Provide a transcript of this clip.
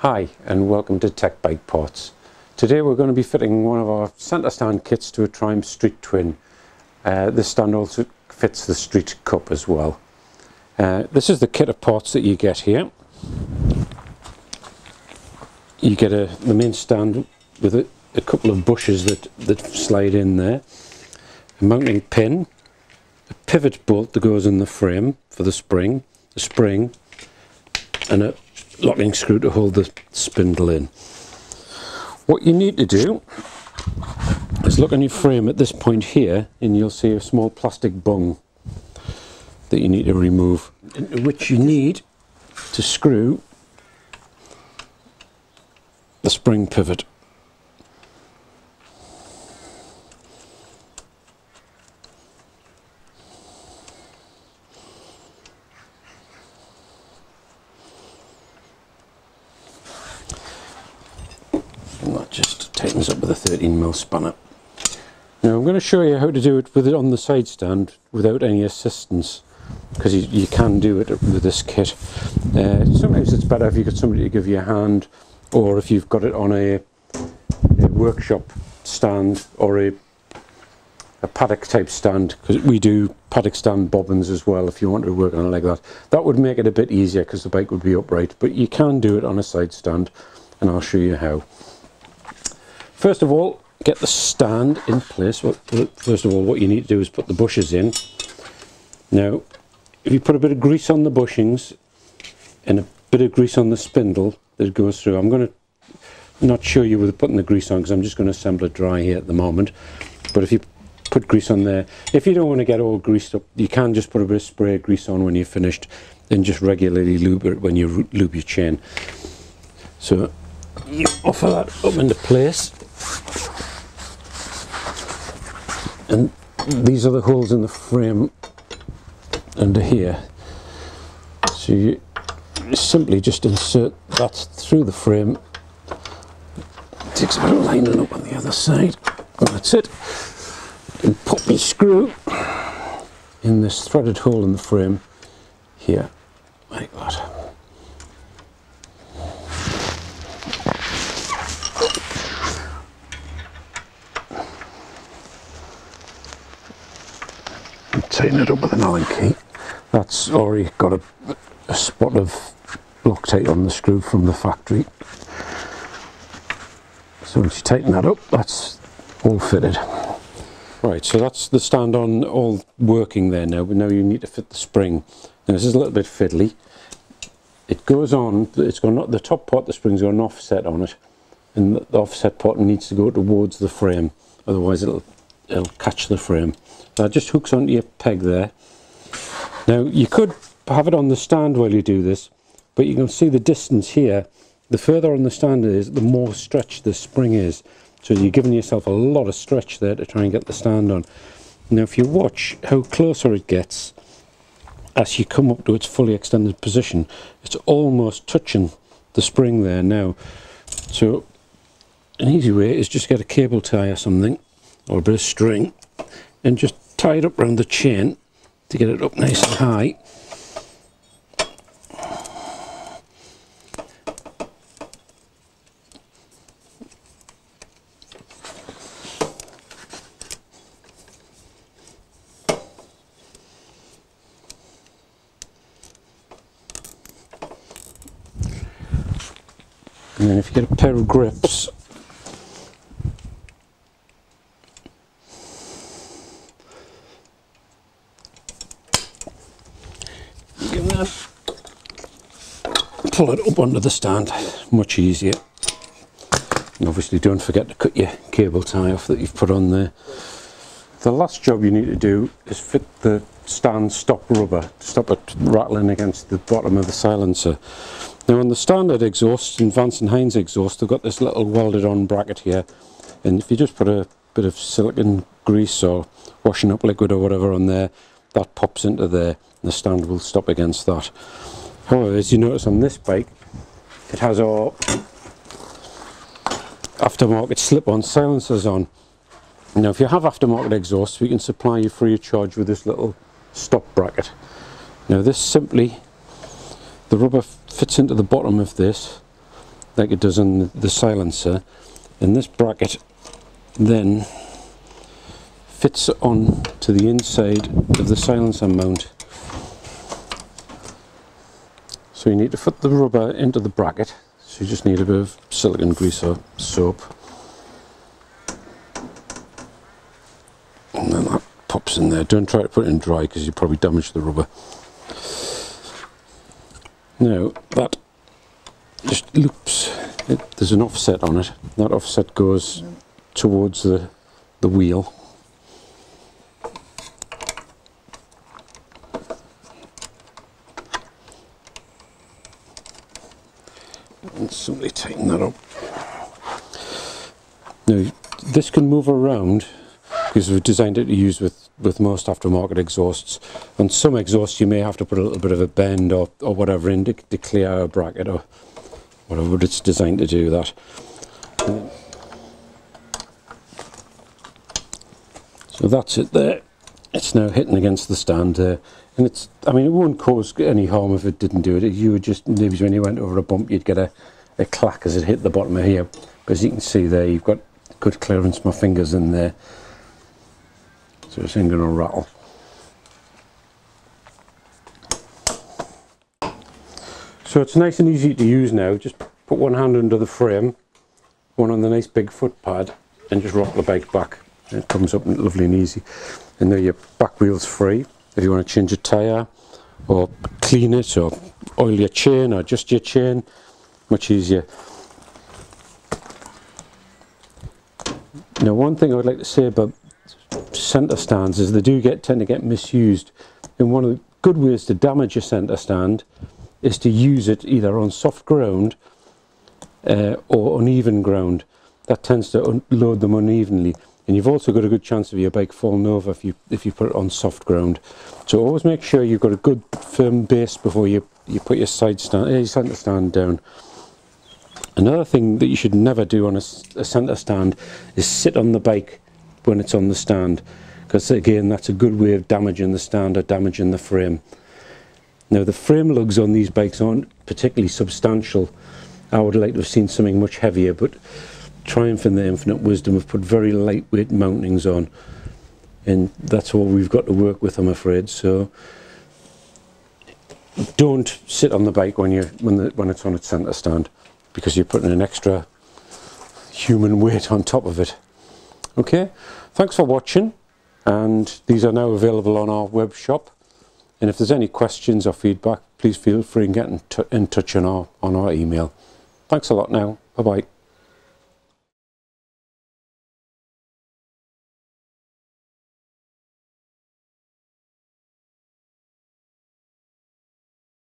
Hi and welcome to Tech Bike Parts. Today we're going to be fitting one of our centre stand kits to a TEC Street Twin. This stand also fits the Street Cup as well. This is the kit of parts that you get here. You get the main stand with a couple of bushes that slide in there, a mounting pin, a pivot bolt that goes in the frame for the spring, a spring, and a locking screw to hold the spindle in. What you need to do is look on your frame at this point here and you'll see a small plastic bung that you need to remove, into which you need to screw the spring pivot. And that just tightens up with a 13mm spanner. Now I'm going to show you how to do it with it on the side stand without any assistance, because you can do it with this kit. Sometimes it's better if you've got somebody to give you a hand, or if you've got it on a workshop stand or a paddock type stand, because we do paddock stand bobbins as well if you want to work on it like that. That would make it a bit easier because the bike would be upright, but you can do it on a side stand and I'll show you how. First of all, get the stand in place. First of all, what you need to do is put the bushes in. Now, if you put a bit of grease on the bushings and a bit of grease on the spindle that goes through, I'm going to not show you with putting the grease on because I'm just going to assemble it dry here at the moment. But if you put grease on there, if you don't want to get all greased up, you can just put a bit of spray grease on when you're finished and just regularly lube it when you lube your chain. So you offer that up into place. And these are the holes in the frame under here. So you simply just insert that through the frame. It takes a bit of lining up on the other side. And that's it. And pop your screw in this threaded hole in the frame here, like that. Tighten it up with an Allen key. That's already got a spot of Loctite on the screw from the factory. So once you tighten that up, that's all fitted. Right, so that's the stand on all working there now, but now you need to fit the spring. Now this is a little bit fiddly. It goes on, it's got the top part of the spring's got an offset on it, and the offset part needs to go towards the frame, otherwise it'll catch the frame. That just hooks onto your peg there. Now you could have it on the stand while you do this, but you can see the distance here. The further on the stand it is, the more stretched the spring is. So you're giving yourself a lot of stretch there to try and get the stand on. Now if you watch how closer it gets as you come up to its fully extended position, it's almost touching the spring there now. So an easy way is just get a cable tie or something, or a bit of string, and just tie it up around the chain to get it up nice and high. And then if you get a pair of grips, pull it up onto the stand, much easier. And obviously don't forget to cut your cable tie off that you've put on there. The last job you need to do is fit the stand stop rubber to stop it rattling against the bottom of the silencer. Now on the standard exhausts, in Vance and Hines exhaust, they've got this little welded on bracket here, and if you just put a bit of silicone grease or washing up liquid or whatever on there, that pops into there and the stand will stop against that. However, as you notice on this bike, it has our aftermarket slip-on silencers on. Now if you have aftermarket exhausts, we can supply you free of charge with this little stop bracket. Now this simply, the rubber fits into the bottom of this, like it does on the silencer, and this bracket then fits on to the inside of the silencer mount. So you need to fit the rubber into the bracket, so you just need a bit of silicone grease or soap, and then that pops in there. Don't try to put it in dry because you probably damage the rubber. Now that just loops, there's an offset on it. That offset goes towards the wheel. And simply tighten that up. Now this can move around because we've designed it to use with most aftermarket exhausts. On some exhausts you may have to put a little bit of a bend or whatever in to clear a bracket or whatever, but it's designed to do that. So that's it there. It's now hitting against the stand there, and it's, I mean, it won't cause any harm if it didn't do it. You would just, maybe when you went over a bump you'd get a clack as it hit the bottom of here, but as you can see there, you've got good clearance. My fingers in there, so it's ain't going to rattle. So it's nice and easy to use now. Just put one hand under the frame, one on the nice big foot pad, and just rock the bike back. It comes up lovely and easy. And now your back wheel's free. If you want to change a tyre, or clean it, or oil your chain, or adjust your chain, much easier. Now one thing I would like to say about centre stands is they do tend to get misused. And one of the good ways to damage a centre stand is to use it either on soft ground or uneven ground. That tends to load them unevenly, and you've also got a good chance of your bike falling over if you put it on soft ground. So always make sure you've got a good firm base before you put your centre stand down. Another thing that you should never do on a centre stand is sit on the bike when it's on the stand, because again that's a good way of damaging the stand or damaging the frame. Now the frame lugs on these bikes aren't particularly substantial. I would like to have seen something much heavier, but Triumph in their infinite wisdom have put very lightweight mountings on, and that's all we've got to work with, I'm afraid. So don't sit on the bike when it's on its centre stand, because you're putting an extra human weight on top of it. Okay, thanks for watching, and these are now available on our web shop. And if there's any questions or feedback, please feel free and get in touch on our email. Thanks a lot now. Bye bye.